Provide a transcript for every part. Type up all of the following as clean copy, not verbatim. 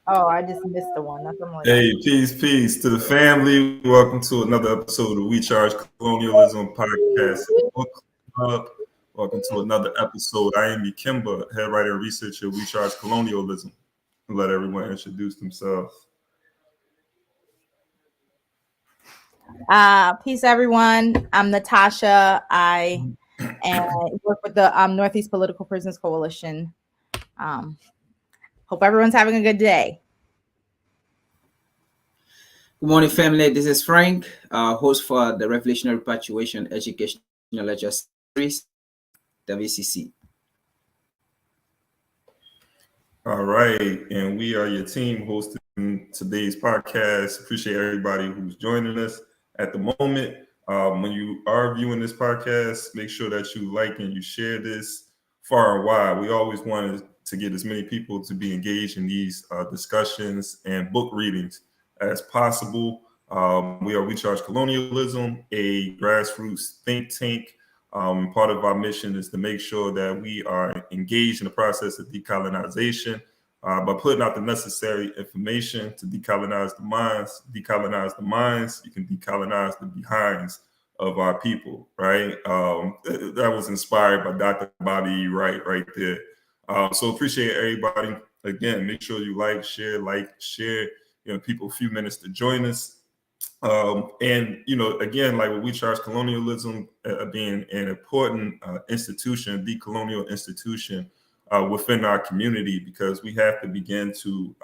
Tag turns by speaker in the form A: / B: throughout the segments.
A: Oh, I just missed the one. Nothing like that.
B: Hey, peace to the family. Welcome to another episode of We Charge Colonialism Podcast and Book Club. Welcome to another episode. I am Kimba, head writer and researcher of We Charge Colonialism. I'll let everyone introduce themselves.
A: Peace, everyone. I'm Natasha. I work with the Northeast Political Prisoners Coalition. Hope everyone's having a good day.
C: Good morning, family. This is Frank, host for the Revolutionary Repatriation Educational Lecture Series, WCC.
B: All right, and we are your team hosting today's podcast. Appreciate everybody who's joining us at the moment. When you are viewing this podcast, make sure that you like and you share this far and wide. We always wanted to get as many people to be engaged in these discussions and book readings as possible. We Charge Colonialism, a grassroots think tank. Part of our mission is to make sure that we are engaged in the process of decolonization by putting out the necessary information to decolonize the minds. Decolonize the minds, you can decolonize the behinds of our people, right? That was inspired by Dr. Bobby Wright right there. So appreciate everybody. Again, make sure you share. People a few minutes to join us. And again, like We Charge Colonialism being an important institution, the colonial institution within our community, because we have to begin to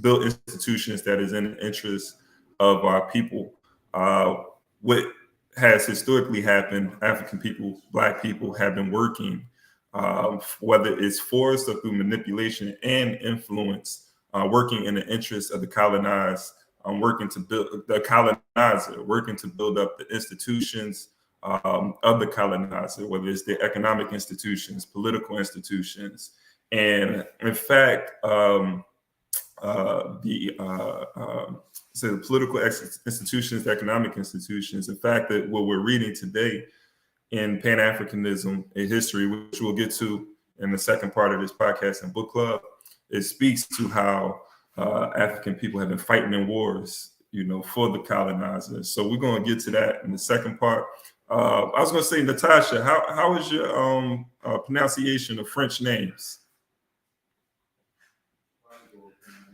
B: build institutions that is in the interest of our people. What has historically happened, African people, Black people have been working, whether it's forced or through manipulation and influence, working in the interest of the colonized. Working to build the colonizer, working to build up the institutions of the colonizer, whether it's the economic institutions, political institutions, and in fact, the political institutions, the economic institutions. In fact, that what we're reading today in Pan-Africanism, a history, which we'll get to in the second part of this podcast and book club, it speaks to how African people have been fighting in wars, for the colonizers. So we're going to get to that in the second part. I was going to say, Natasha, how is your pronunciation of French names?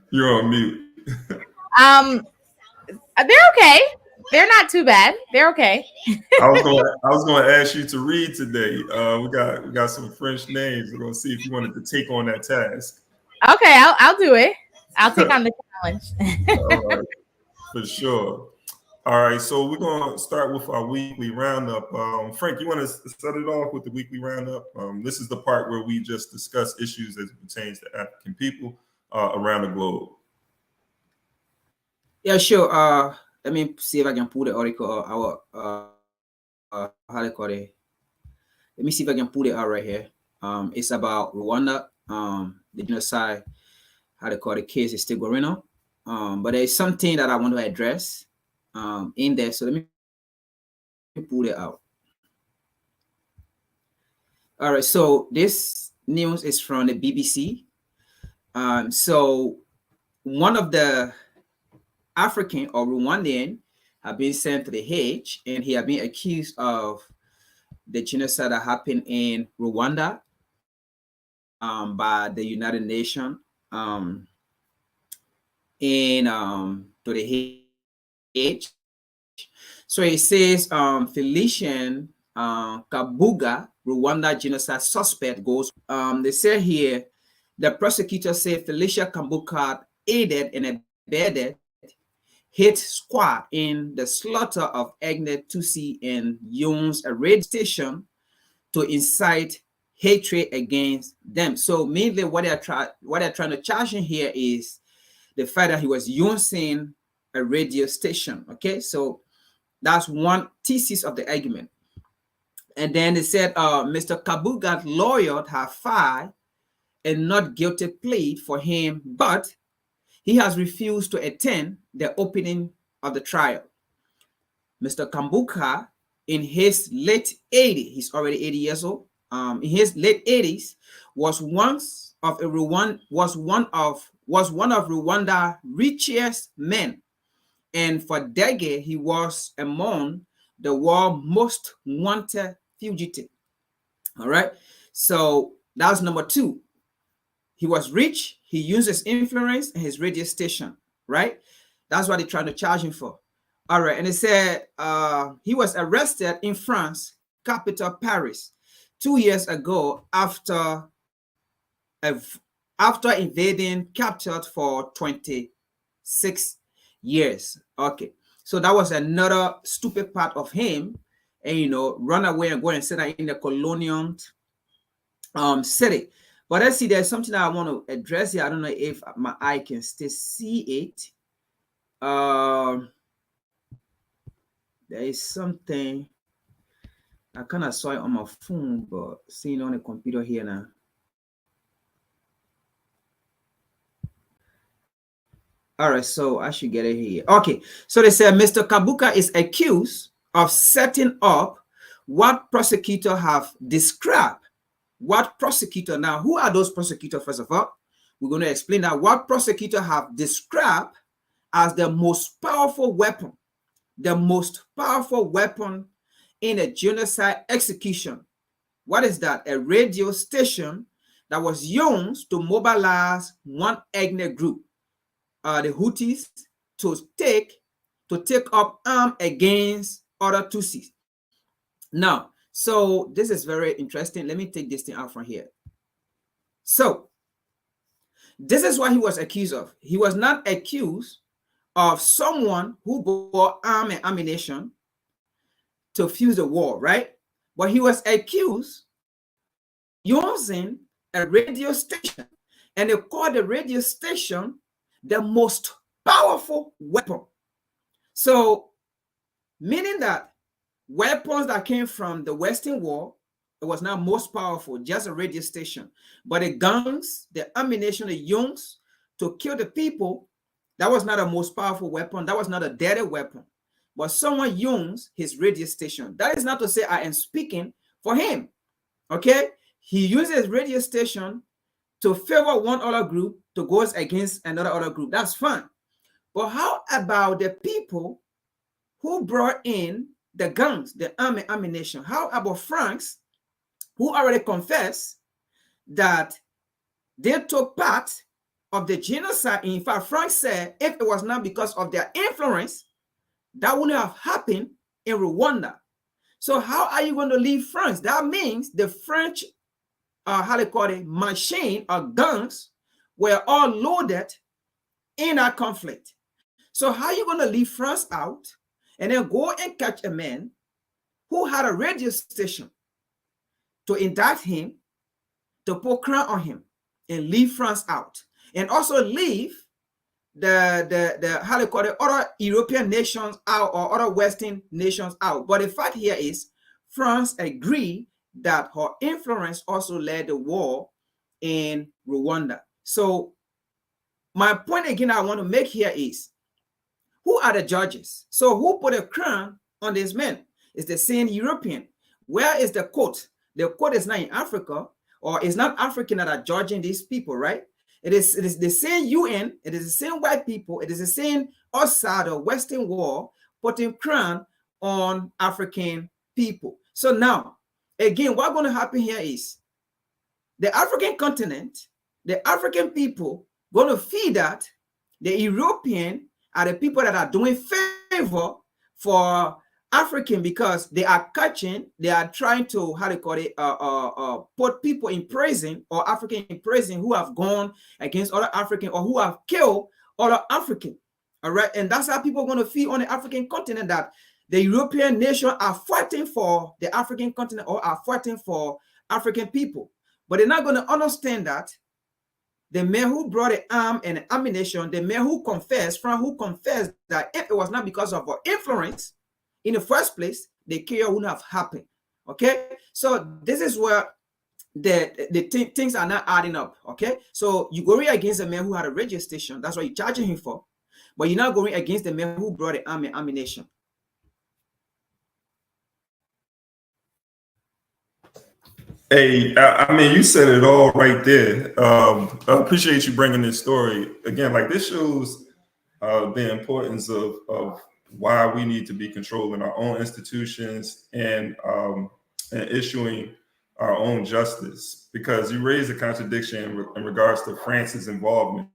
B: You're on mute.
A: They're okay. They're not too bad. They're okay.
B: I was going to ask you to read today. We got some French names. We're going to see if you wanted to take on that task.
A: Okay, I'll do it. I'll take on the challenge.
B: All right, for sure. All right, so we're going to start with our weekly roundup. Frank, you want to start it off with the weekly roundup? This is the part where we just discuss issues as it pertains to African people around the globe.
C: Yeah, sure. Let me see if I can pull the article. How they call it? Let me see if I can pull it out right here. It's about Rwanda, the genocide. How they call the case is still going on. But there's something that I want to address in there. So let me pull it out. All right. So this news is from the BBC. So one of the African or Rwandan have been sent to the Hague, and he has been accused of the genocide that happened in Rwanda by the United Nations. To the Hague. So it says Felician Kabuga, Rwanda genocide suspect, goes. They say here the prosecutor said Felicia Kabuga aided and abetted hit squad in the slaughter of Agnes Tutsi and Youn's a raid station to incite hatred against them. So mainly what they're trying to charge in here is the fact that he was using a radio station. Okay, so that's one thesis of the argument. And then they said Mr. Kabuga's lawyer had filed a not guilty plea for him, but he has refused to attend the opening of the trial. Mr. Kabuga, in his late 80s, he's already 80 years old, in his late 80s, was one of was one of Rwanda's richest men. And for decades, he was among the world's most wanted fugitive. All right. So that's number two. He was rich. He used his influence and his radio station. Right. That's what they're trying to charge him for. All right. And they said he was arrested in France, capital Paris, 2 years ago after invading, captured for 26 years. Okay. So that was another stupid part of him. And, run away and go and sit in the colonial city. But let's see, there's something that I want to address here. I don't know if my eye can still see it. There is something. I kind of saw it on my phone, but seeing on the computer here now. All right, so I should get it here. Okay, so they said Mr. Kabuga is accused of setting up what prosecutors have described. What prosecutor? Now, who are those prosecutors, first of all? We're going to explain that what prosecutors have described as the most powerful weapon in a genocide execution. What is that? A radio station that was used to mobilize one ethnic group, the Houthis, to take up arms against other Tutsis. Now, so this is very interesting. Let me take this thing out from here. So this is what he was accused of. He was not accused of someone who bought arms and ammunition to fuse the war, right? But he was accused using a radio station, and they called the radio station the most powerful weapon. So, meaning that weapons that came from the Western war, it was not most powerful, just a radio station. But the guns, the ammunition they used to kill the people, that was not a most powerful weapon. That was not a deadly weapon. But someone used his radio station. That is not to say I am speaking for him. Okay? He uses his radio station to favor one other group to go against another other group. That's fine. But how about the people who brought in the guns, the army ammunition? How about France, who already confessed that they took part of the genocide? In fact, France said if it was not because of their influence, that wouldn't have happened in Rwanda. So how are you going to leave France? That means the French, machine or guns were all loaded in that conflict. So how are you going to leave France out and then go and catch a man who had a radio station to indict him, to put crown on him, and leave France out, and also leave the other European nations out or other Western nations out? But the fact here is France agreed that her influence also led the war in Rwanda. So my point again I want to make here is, who are the judges? So who put a crown on these men? It's the same European. Where is the court? The court is not in Africa, or it's not African that are judging these people, right? It is the same UN, it is the same white people, it is the same outside the Western wall putting crown on African people. So now, again, what's going to happen here is the African continent, the African people going to feel that the European are the people that are doing favor for African, because they are trying to, put people in prison, or African in prison, who have gone against other African or who have killed other African. All right. And that's how people are going to feel on the African continent, that the European nations are fighting for the African continent or are fighting for African people. But they're not going to understand that the man who brought the arm and the ammunition, the man who confessed that if it was not because of our influence in the first place, the chaos wouldn't have happened. Okay, so this is where the things are not adding up. Okay, so you going against the man who had a radio station, that's what you're charging him for, but you're not going against the man who brought the arm and ammunition.
B: Hey, I mean, you said it all right there. I appreciate you bringing this story again. Like this shows the importance of why we need to be controlling our own institutions and issuing our own justice. Because you raise a contradiction in regards to France's involvement.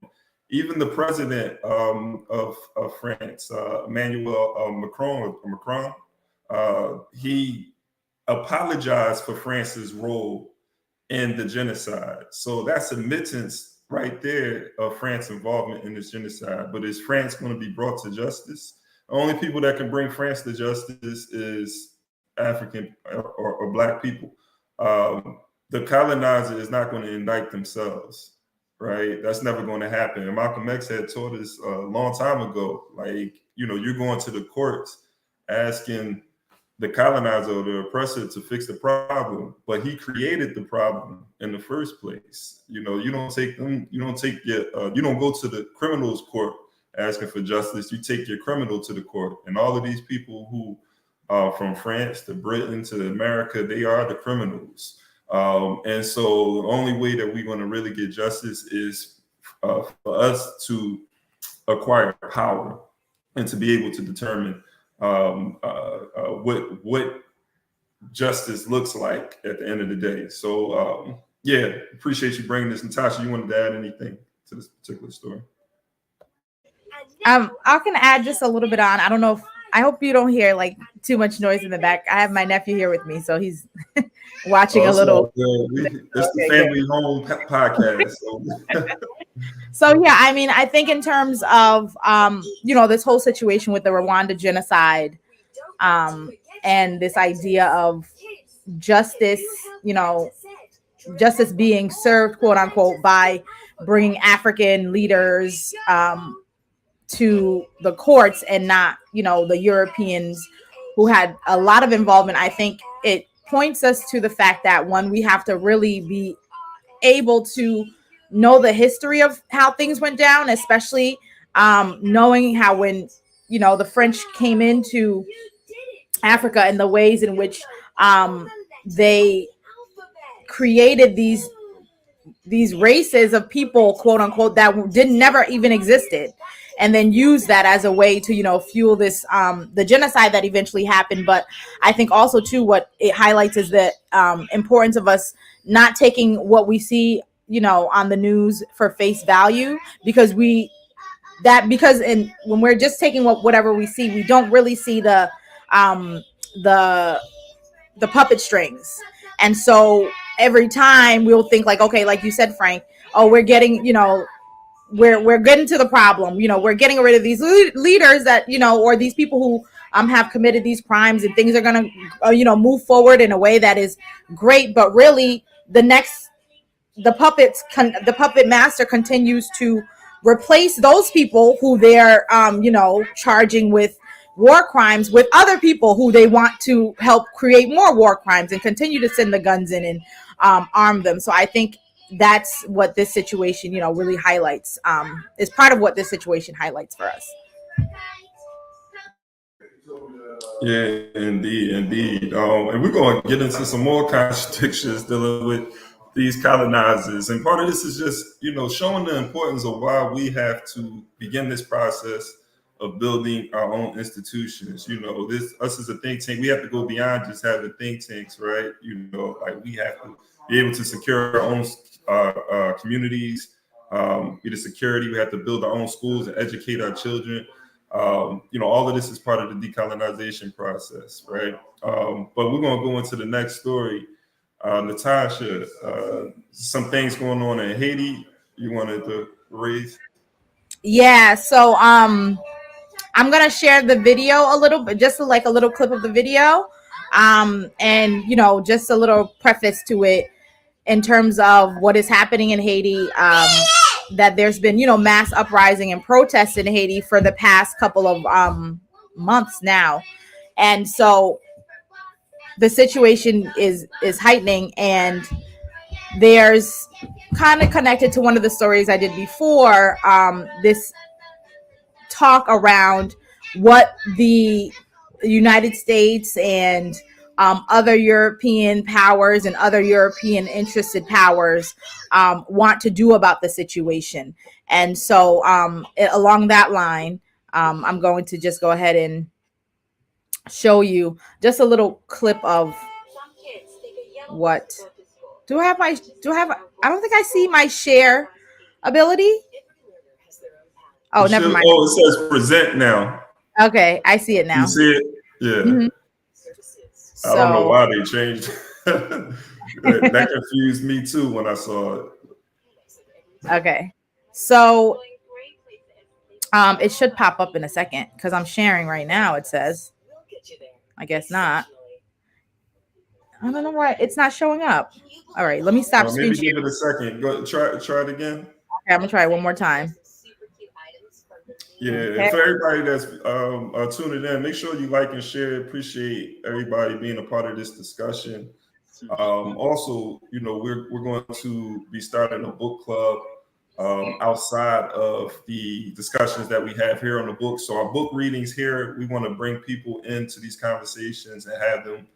B: Even the president of France, Emmanuel Macron, he apologized for France's role in the genocide. So that's admittance right there of France's involvement in this genocide. But is France going to be brought to justice? The only people that can bring France to justice is African or Black people. The colonizer is not going to indict themselves, right? That's never going to happen. And Malcolm X had taught us a long time ago, like, you're going to the courts asking the colonizer or the oppressor to fix the problem, but he created the problem in the first place. You don't take them, you don't go to the criminal's court asking for justice. You take your criminal to the court, and all of these people who from France to Britain to America, they are the criminals. And so the only way that we're going to really get justice is for us to acquire power and to be able to determine what justice looks like at the end of the day. So yeah, appreciate you bringing this. Natasha, you wanted to add anything to this particular story?
A: I can add just a little bit on. I don't know if I hope you don't hear like too much noise in the back. I have my nephew here with me, so he's watching a little.
B: It's the family home podcast. So.
A: So yeah, I mean, I think in terms of this whole situation with the Rwanda genocide, and this idea of justice, justice being served, quote unquote, by bringing African leaders to the courts and not, the Europeans who had a lot of involvement. I think it points us to the fact that, one, we have to really be able to know the history of how things went down, especially knowing how when, the French came into Africa and the ways in which they created these races of people, quote unquote, that never even existed, and then use that as a way to fuel this the genocide that eventually happened. But I think also too what it highlights is the importance of us not taking what we see on the news for face value, because when we're just taking whatever we see, we don't really see the puppet strings. And so every time we'll think like, okay, like you said, Frank, oh, we're getting, we're getting to the problem, we're getting rid of these leaders that, or these people who have committed these crimes, and things are going to, move forward in a way that is great. But really the puppet master continues to replace those people who they're, charging with war crimes with other people who they want to help create more war crimes and continue to send the guns in and arm them. So I think that's what this situation, really highlights, is part of what this situation highlights for us.
B: Yeah, indeed. And we're going to get into some more contradictions dealing with these colonizers. And part of this is just, showing the importance of why we have to begin this process of building our own institutions. Us as a think tank, we have to go beyond just having think tanks, right? Like we have to be able to secure our own communities, be the security. We have to build our own schools and educate our children. All of this is part of the decolonization process, right? But we're going to go into the next story. Natasha, some things going on in Haiti you wanted to raise?
A: Yeah, so I'm gonna share the video a little bit, just like a little clip of the video, and just a little preface to it in terms of what is happening in Haiti. That there's been mass uprising and protests in Haiti for the past couple of months now, and so the situation is heightening. And there's kind of connected to one of the stories I did before, this talk around what the United States and other European powers and other European interested powers want to do about the situation. And so along that line, I'm going to just go ahead and show you just a little clip of what I don't think I see my share ability. Oh, never mind.
B: Oh, it says present now.
A: Okay, I see it
B: You
A: now.
B: see it? Yeah.
A: Mhm.
B: I don't know
A: So
B: why they changed. That confused me too when I saw it.
A: okay. So it should pop up in a second because I'm sharing right now, it says. I guess not. I don't know why it's not showing up. All right, let me stop screen
B: Maybe give
A: sharing.
B: it a second. Go try it again.
A: Okay, I'm gonna try it one more time.
B: Yeah,
A: Okay.
B: and for everybody that's tuning in, make sure you like and share. Appreciate everybody being a part of this discussion. Also, you know, we're going to be starting a book club outside of the discussions that we have here on the book. So our book readings here, we want to bring people into these conversations and have them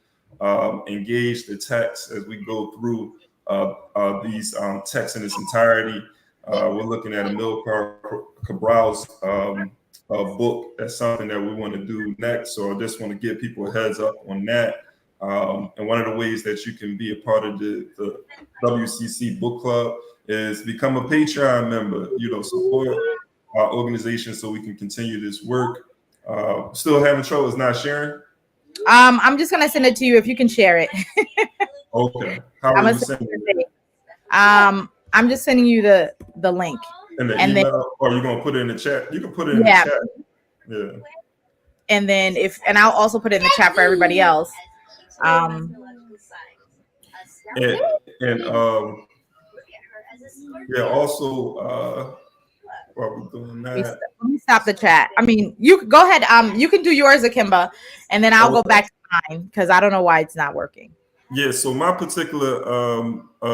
B: engage the text as we go through these texts in its entirety. We're looking at Amilcar Cabral's book. That's something that we want to do next. So I just want to give people a heads up on that. And one of the ways that you can be a part of the WCC book club is become a Patreon member. You know, support our organization so we can continue this work. Still having trouble is not sharing.
A: I'm just gonna send it to you if you can share it.
B: Okay. How
A: I'm
B: are
A: gonna
B: you
A: send
B: sending
A: it.
B: it?
A: I'm just sending you the link.
B: In the
A: And then
B: email, or you gonna put it in the chat? You can put it in the
A: yeah,
B: chat. Yeah.
A: and then I'll also put it in the chat for everybody else. Um,
B: And yeah, also while we're doing that.
A: let me stop the chat. I mean, you go ahead. You can do yours, Akimba, and then I'll go back to mine because I don't know why it's not working.
B: Yeah, so my particular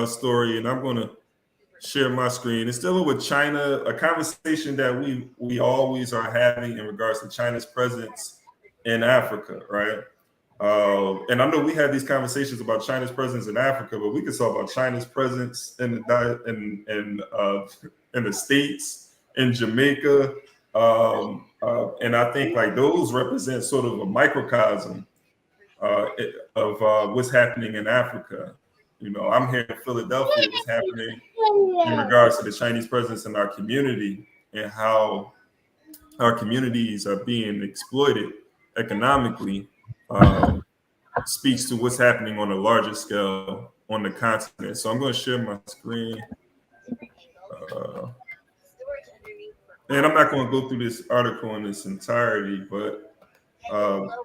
B: story, and I'm gonna share my screen. It's dealing with China, a conversation that we always are having in regards to China's presence in Africa, right? And I know we had these conversations about China's presence in Africa, but we could talk about China's presence in the States, in Jamaica, and I think like those represent sort of a microcosm of what's happening in Africa. You know, I'm here in Philadelphia. What's happening in regards to the Chinese presence in our community and how our communities are being exploited economically speaks to what's happening on a larger scale on the continent. So I'm going to share my screen. And I'm not going to go through this article in its entirety, but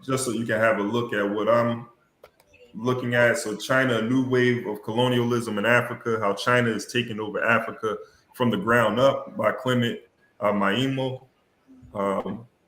B: just so you can have a look at what I'm looking at. So China, a new wave of colonialism in Africa, how China is taking over Africa from the ground up by Clement Maimo.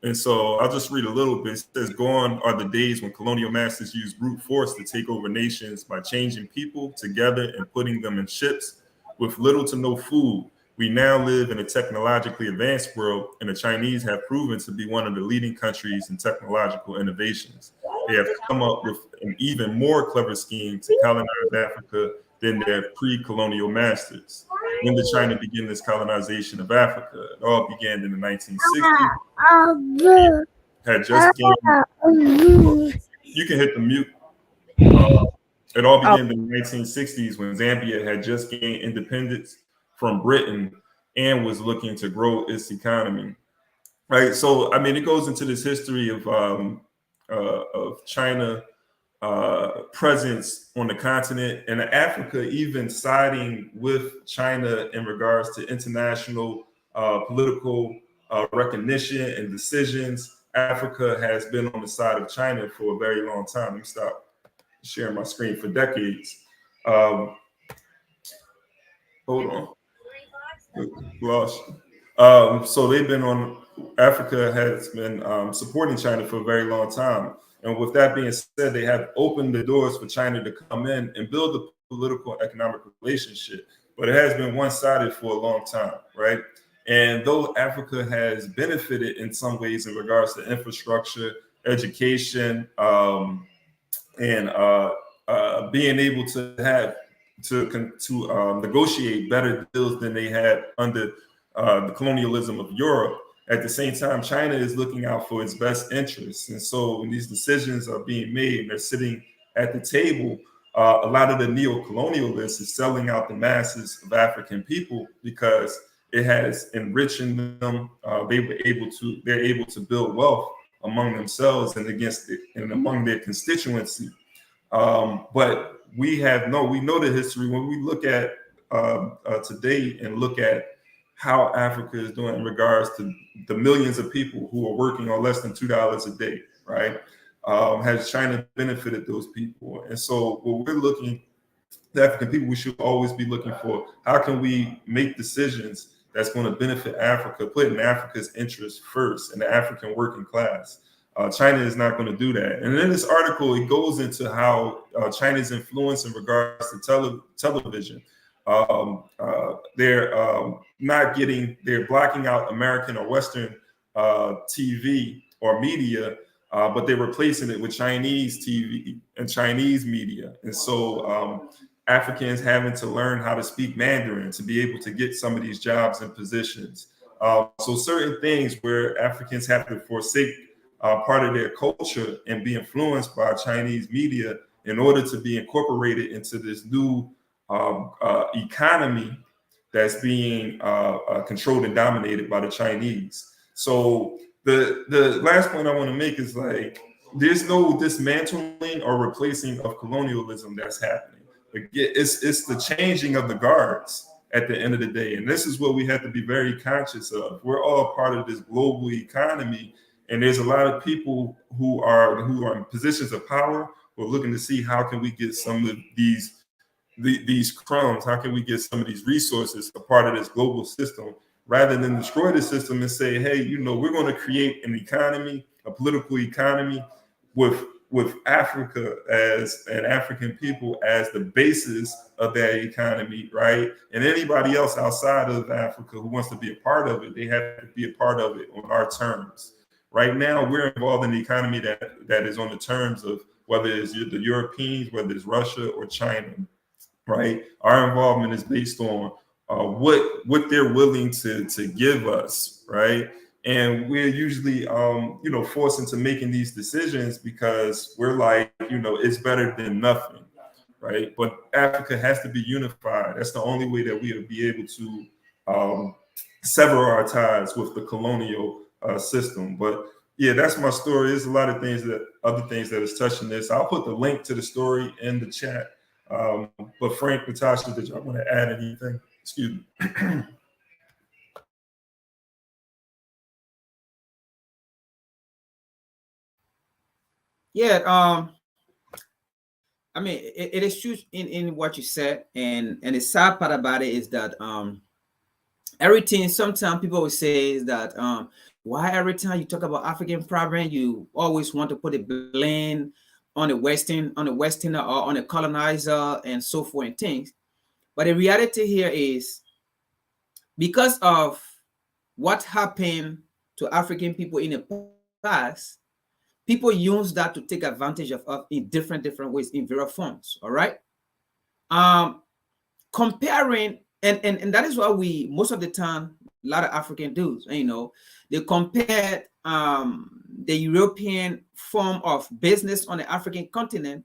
B: And so I'll just read a little bit. It says, gone are the days when colonial masters used brute force to take over nations by chaining people together and putting them in ships with little to no food. We now live in a technologically advanced world, and the Chinese have proven to be one of the leading countries in technological innovations. They have come up with an even more clever scheme to colonize Africa than their pre-colonial masters. When did China begin this colonization of Africa? It all began in the 1960s. Had just gained, you can hit the mute. It all
A: Oh,
B: began in the 1960s when Zambia had just gained independence from Britain and was looking to grow its economy. Right. So, I mean, it goes into this history of China presence on the continent and Africa, even siding with China in regards to international political recognition and decisions. Africa has been on the side of China for a very long time. Let me stop sharing my screen for decades. Hold on. Lost. So they've been on. Africa has been supporting China for a very long time, and with that being said, they have opened the doors for China to come in and build a political and economic relationship. But it has been one-sided for a long time, right? And though Africa has benefited in some ways in regards to infrastructure, education, and being able to have to negotiate better deals than they had under the colonialism of Europe. At the same time, China is looking out for its best interests, and so when these decisions are being made, and they're sitting at the table. A lot of the neo-colonialists is selling out the masses of African people because it has enriching them. They're able to build wealth among themselves and and among their constituency. But we know the history when we look at today and look at how Africa is doing in regards to the millions of people who are working on less than $2 a day, right? Has China benefited those people? And so what we're looking, the African people, we should always be looking for how can we make decisions that's going to benefit Africa, putting Africa's interests first and the African working class. China is not going to do that. And in this article, it goes into how China's influence in regards to television. They're blocking out American or Western TV or media, but they're replacing it with Chinese TV and Chinese media. And so Africans having to learn how to speak Mandarin to be able to get some of these jobs and positions. So certain things where Africans have to forsake part of their culture and be influenced by Chinese media in order to be incorporated into this new economy that's being controlled and dominated by the Chinese. So the last point I want to make is like there's no dismantling or replacing of colonialism that's happening. It's the changing of the guards at the end of the day, and this is what we have to be very conscious of. We're all part of this global economy, and there's a lot of people who are in positions of power who are looking to see how can we get some of these crumbs, how can we get some of these resources a part of this global system, rather than destroy the system and say, hey, we're going to create an economy, a political economy with Africa as an African people as the basis of that economy, right? And anybody else outside of Africa who wants to be a part of it, they have to be a part of it on our terms. Right now, we're involved in the economy that is on the terms of whether it's the Europeans, whether it's Russia or China, right? Our involvement is based on what they're willing to give us, right? And we're usually, forced into making these decisions because we're like, it's better than nothing, right? But Africa has to be unified. That's the only way that we will be able to sever our ties with the colonial system. But yeah, that's my story. There's a lot of other things that is touching this. I'll put the link to the story in the chat. But Frank, Natasha, did y'all want to add anything? Excuse me.
C: Yeah, I mean, it is true in what you said, and the sad part about it is that everything. Sometimes people will say is that why every time you talk about African problem, you always want to put a blame on the Westerner or on the colonizer and so forth and things. But the reality here is because of what happened to African people in the past, people use that to take advantage of in different ways, in various forms. All right. Comparing, and that is what we most of the time a lot of African do. They compare the European form of business on the African continent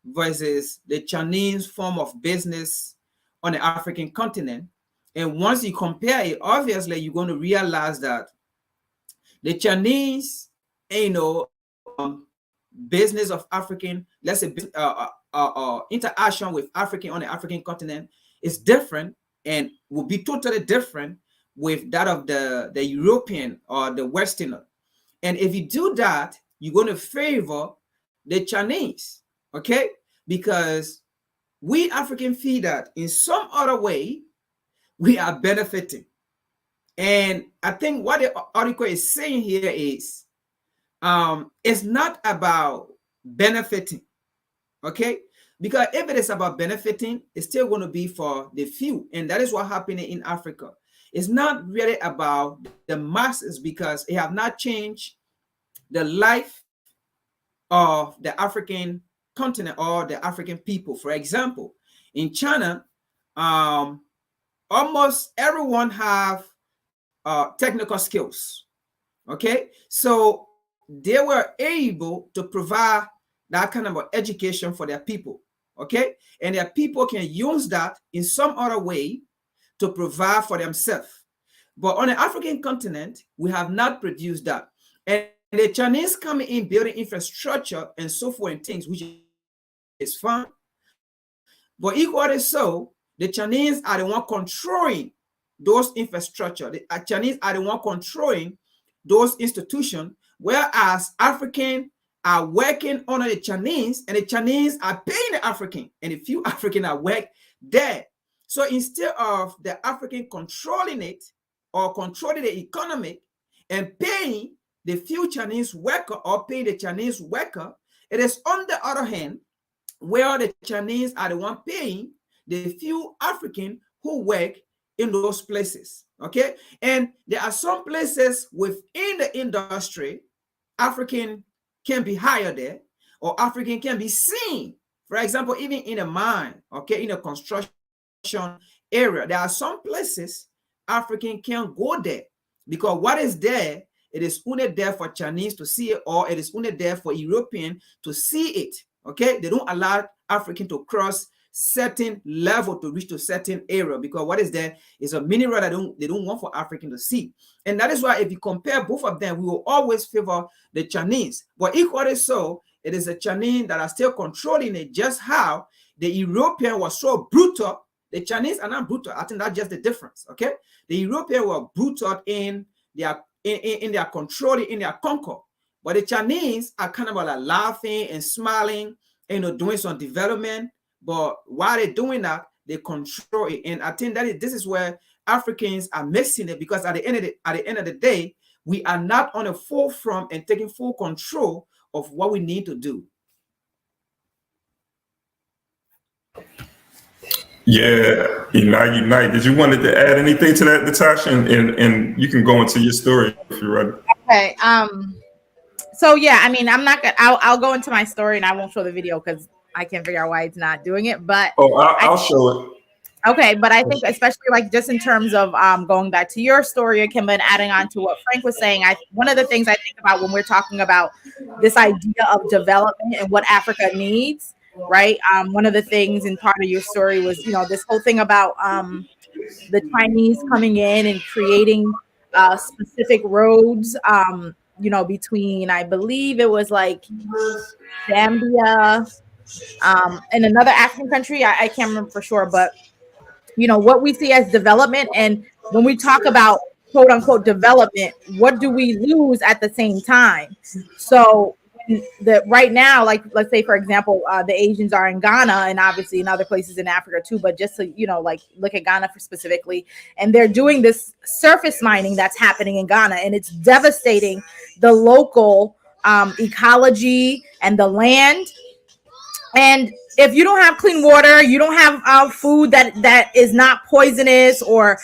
C: versus the Chinese form of business on the African continent. And once you compare it, obviously you're going to realize that the Chinese, business of African, let's say, interaction with African on the African continent is different and will be totally different with that of the European or the Westerner. And if you do that, you're going to favor the Chinese, okay? Because we African feel that in some other way, we are benefiting. And I think what the article is saying here is, it's not about benefiting, okay? Because if it is about benefiting, it's still going to be for the few. And that is what happened in Africa. It's not really about the masses because it have not changed the life of the African continent or the African people. For example, in China, almost everyone have technical skills. Okay, so they were able to provide that kind of education for their people. Okay, and their people can use that in some other way to provide for themselves. But on the African continent, we have not produced that. And the Chinese come in building infrastructure and so forth and things, which is fine. But equally so, the Chinese are the one controlling those infrastructure. The Chinese are the one controlling those institutions, whereas African are working under the Chinese, and the Chinese are paying the African, and a few African are work there. So instead of the African controlling it or controlling the economy and paying the few Chinese worker or paying the Chinese worker, it is on the other hand where the Chinese are the one paying the few African who work in those places. Okay, and there are some places within the industry African can be hired there, or African can be seen. For example, even in a mine, okay, in a construction area, there are some places African can go there because what is there, it is only there for Chinese to see it, or it is only there for European to see it. Okay, they don't allow African to cross certain level to reach to certain area because what is there is a mineral that they don't want for African to see. And that is why if you compare both of them, we will always favor the Chinese. But equally so, it is the Chinese that are still controlling it, just how the European was so brutal. The Chinese are not brutal. I think that's just the difference. Okay, the European were brutal in their controlling, in their conquer. But the Chinese are kind of like laughing and smiling, and doing some development. But while they're doing that, they control it. And I think that this is where Africans are missing it, because at the end of the day, we are not on the forefront and taking full control of what we need to do.
B: Yeah, unite. Did you wanted to add anything to that, Natasha? And you can go into your story if you're ready.
A: Okay. So yeah, I mean, I'm not gonna. I'll go into my story and I won't show the video because I can't figure out why it's not doing it. But
B: I'll show it.
A: Okay, but I think especially like just in terms of going back to your story, Kimba, and adding on to what Frank was saying, one of the things I think about when we're talking about this idea of development and what Africa needs, right? One of the things in part of your story was, this whole thing about the Chinese coming in and creating specific roads, between, I believe it was like Zambia and another African country. I can't remember for sure, but what we see as development, and when we talk about quote unquote development, what do we lose at the same time? So right now, like let's say for example, the Asians are in Ghana and obviously in other places in Africa too, but just to like look at Ghana for specifically, and they're doing this surface mining that's happening in Ghana, and it's devastating the local ecology and the land. And if you don't have clean water, you don't have food that is not poisonous, or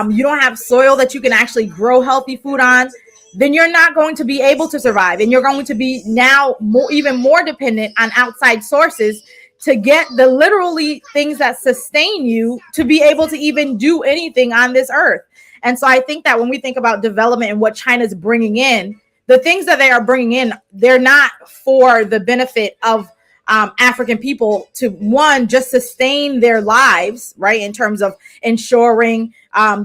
A: you don't have soil that you can actually grow healthy food on, then you're not going to be able to survive. And you're going to be now even more dependent on outside sources to get the literally things that sustain you to be able to even do anything on this earth. And so I think that when we think about development and what China's bringing in, the things that they are bringing in, they're not for the benefit of African people to, one, just sustain their lives, right? In terms of ensuring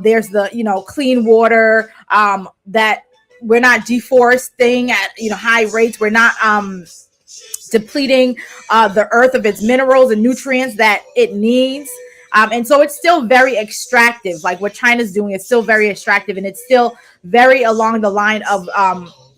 A: there's the, clean water, that we're not deforesting at, high rates. We're not depleting the earth of its minerals and nutrients that it needs. And so it's still very extractive. Like what China's doing is still very extractive, and it's still very along the line of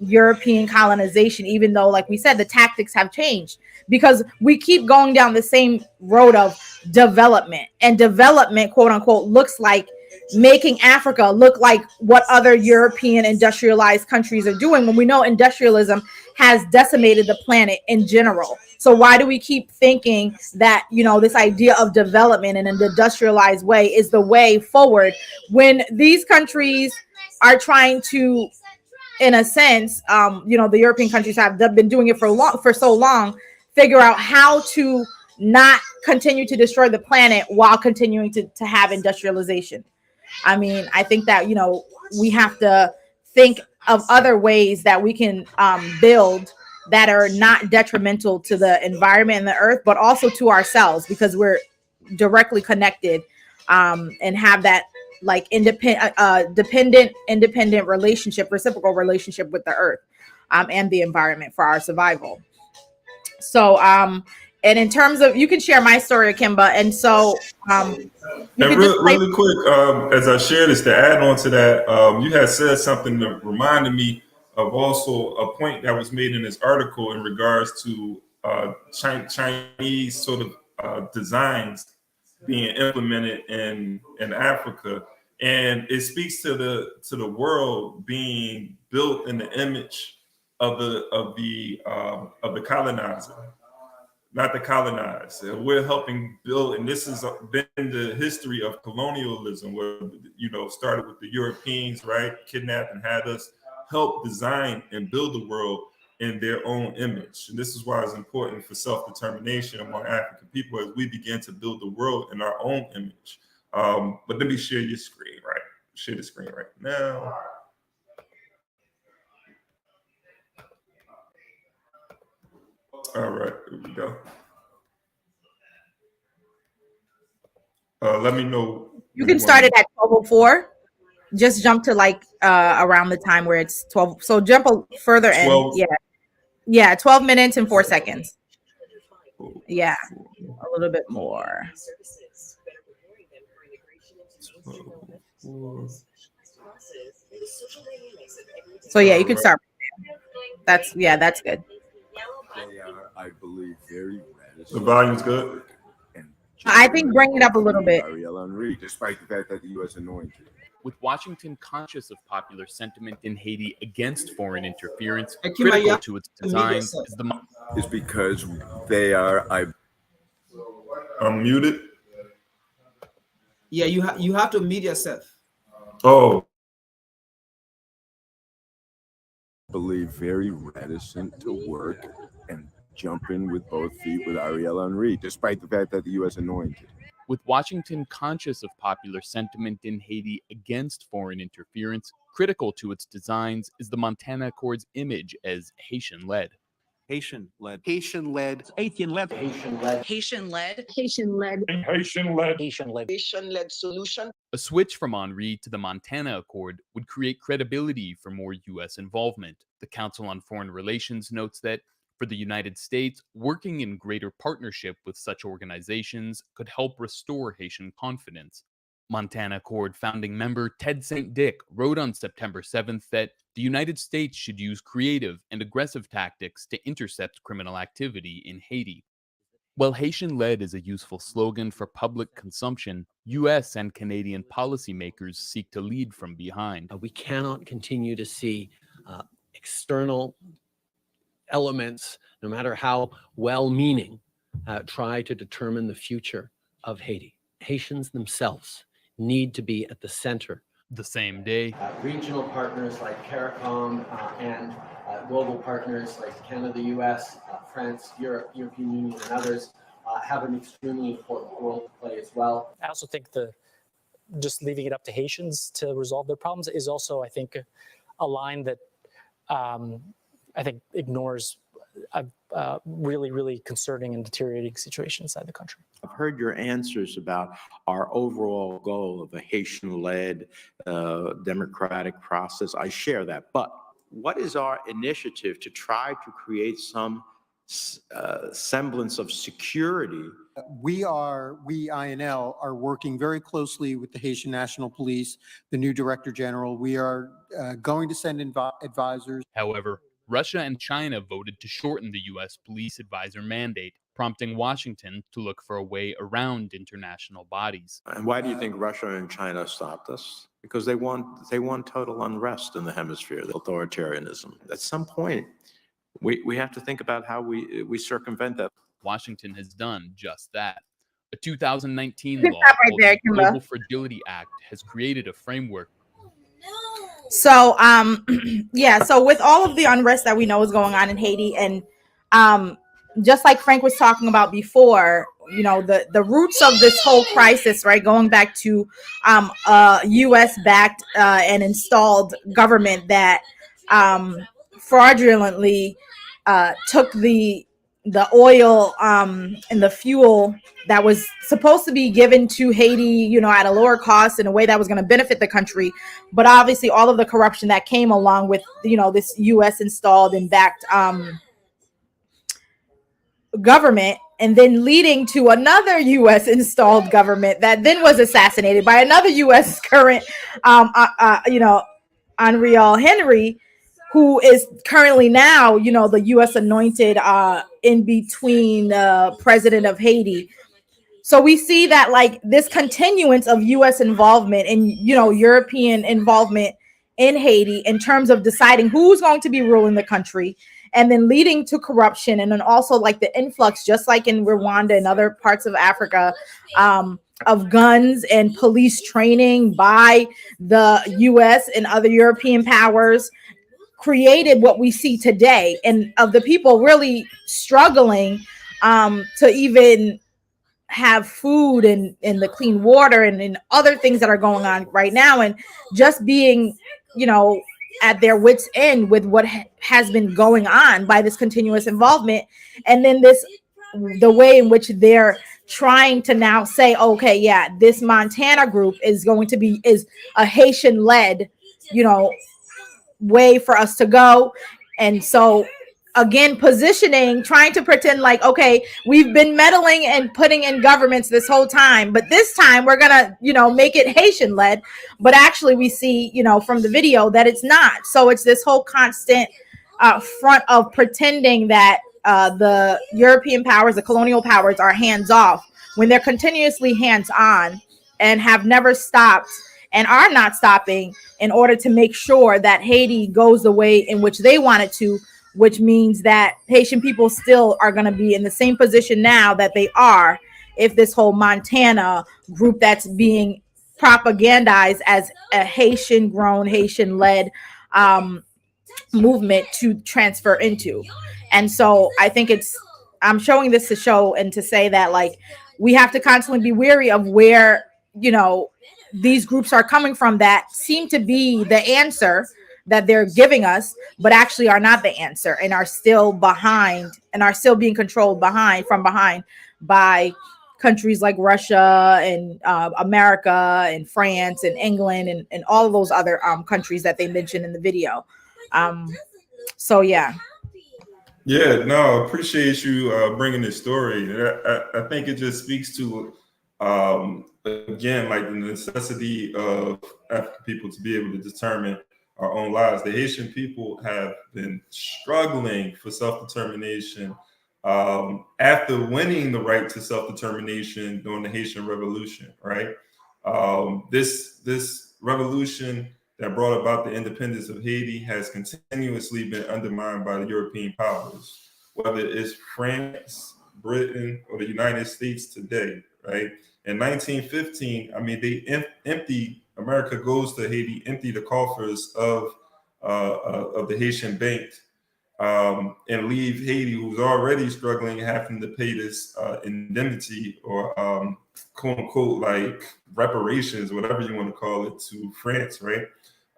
A: European colonization, even though, like we said, the tactics have changed, because we keep going down the same road of development, and development, quote unquote, looks like making Africa look like what other European industrialized countries are doing, when we know industrialism has decimated the planet in general. So why do we keep thinking that, this idea of development in an industrialized way is the way forward, when these countries are trying to, in a sense, the European countries have been doing it for so long, figure out how to not continue to destroy the planet while continuing to have industrialization. I mean, I think that, you know, we have to think of other ways that we can build that are not detrimental to the environment and the earth, but also to ourselves, because we're directly connected, and have that like independent relationship, reciprocal relationship with the earth, and the environment for our survival. So, and in terms of, you can share my story, Kimba. And so, you
B: And
A: can just play.
B: really quick, as I share this, to add on to that, you had said something that reminded me of also a point that was made in this article in regards to Chinese sort of designs being implemented in Africa, and it speaks to the world being built in the image of the colonizer, not the colonized. We're helping build, and this has been the history of colonialism, where started with the Europeans, right, kidnapped and had us help design and build the world in their own image. And this is why it's important for self-determination among African people as we begin to build the world in our own image. But let me share your screen, right? Share the screen right now. All right, here we go. Let me know.
A: You can start it at 12:04. Just jump to like around the time where it's 12. So jump further in.
B: 12.
A: Yeah, 12 minutes and 4 seconds. Yeah, a little bit more. So yeah, you can start. That's good.
D: They are, I believe, very
B: The volume's good.
A: I think bring it up a little bit.
D: Ariel Henry, despite the fact that the U.S. anointed.
E: With Washington conscious of popular sentiment in Haiti against foreign interference,
C: Kimba,
E: critical to its designs is the
D: Is because they are,
B: I'm muted.
C: Yeah, you have to mute yourself.
B: Oh,
D: believe, very reticent to work and jump in with both feet with Ariel Henry, despite the fact that the U.S. anointed.
E: With Washington conscious of popular sentiment in Haiti against foreign interference, critical to its designs is the Montana Accord's image as Haitian-led.
F: Haitian-led.
G: Haitian-led.
F: Haitian-led.
G: Haitian-led.
H: Haitian-led.
G: Haitian-led.
F: Haitian-led.
G: Haitian-led.
H: Haitian-led solution.
E: A switch from Henri to the Montana Accord would create credibility for more U.S. involvement. The Council on Foreign Relations notes that, for the United States, working in greater partnership with such organizations could help restore Haitian confidence. Montana Accord founding member Ted St. Dick wrote on September 7th that the United States should use creative and aggressive tactics to intercept criminal activity in Haiti. While Haitian-led is a useful slogan for public consumption, U.S. and Canadian policymakers seek to lead from behind.
I: We cannot continue to see external elements, no matter how well-meaning, try to determine the future of Haiti. Haitians themselves need to be at the center.
E: The same day,
I: Regional partners like CARICOM and global partners like Canada, US, France, Europe, European Union, and others have an extremely important role to play as well.
J: I also think just leaving it up to Haitians to resolve their problems is also, I think, a line that I think ignores a really, really concerning and deteriorating situation inside the country.
F: I've heard your answers about our overall goal of a Haitian-led democratic process. I share that. But what is our initiative to try to create some semblance of security?
K: We, INL, are working very closely with the Haitian National Police, the new Director General. We are going to send advisors.
E: However, Russia and China voted to shorten the U.S. police advisor mandate, prompting Washington to look for a way around international bodies.
F: And why do you think Russia and China stopped us? Because they want total unrest in the hemisphere, the authoritarianism. At some point, we have to think about how we circumvent that.
E: Washington has done just that. A 2019 law called the Global Fragility Act has created a framework.
A: So, yeah, so with all of the unrest that we know is going on in Haiti, and just like Frank was talking about before, you know, the roots of this whole crisis, right, going back to U.S. backed and installed government that fraudulently took the oil and the fuel that was supposed to be given to Haiti, you know, at a lower cost in a way that was going to benefit the country, but obviously all of the corruption that came along with, you know, this U.S. installed and backed government, and then leading to another U.S. installed government that then was assassinated by another U.S. current, you know, Henriel Henry, who is currently now, you know, the U.S. anointed in between president of Haiti. So we see that like this continuance of U.S. involvement and, you know, European involvement in Haiti in terms of deciding who's going to be ruling the country, and then leading to corruption, and then also like the influx, just like in Rwanda and other parts of Africa, of guns and police training by the U.S. and other European powers, created what we see today, and of the people really struggling to even have food and the clean water and other things that are going on right now, and just being, you know, at their wits end with what has been going on by this continuous involvement. And then the way in which they're trying to now say, okay, yeah, this Montana group is a Haitian led, you know, way for us to go. And so again, positioning, trying to pretend like, okay, we've been meddling and putting in governments this whole time, but this time we're gonna, you know, make it Haitian led. But actually we see, you know, from the video that it's not. So it's this whole constant front of pretending that the European powers, the colonial powers, are hands off when they're continuously hands on and have never stopped and are not stopping in order to make sure that Haiti goes the way in which they want it to, which means that Haitian people still are going to be in the same position now that they are if this whole Montana group that's being propagandized as a Haitian grown, Haitian led movement to transfer into. And so I think I'm showing this to show and to say that like we have to constantly be wary of where, you know, these groups are coming from that seem to be the answer that they're giving us, but actually are not the answer and are still behind and are still being controlled from behind by countries like Russia and America and France and England and all of those other countries that they mentioned in the video. So yeah.
B: Yeah, no, appreciate you bringing this story. I think it just speaks to, again, like the necessity of African people to be able to determine our own lives. The Haitian people have been struggling for self-determination after winning the right to self-determination during the Haitian Revolution, right? This revolution that brought about the independence of Haiti has continuously been undermined by the European powers, whether it's France, Britain, or the United States today, right? In 1915, I mean, they emptied, America goes to Haiti, empty the coffers of the Haitian bank, and leave Haiti, who's already struggling, having to pay this indemnity or quote unquote like reparations, whatever you want to call it, to France, right?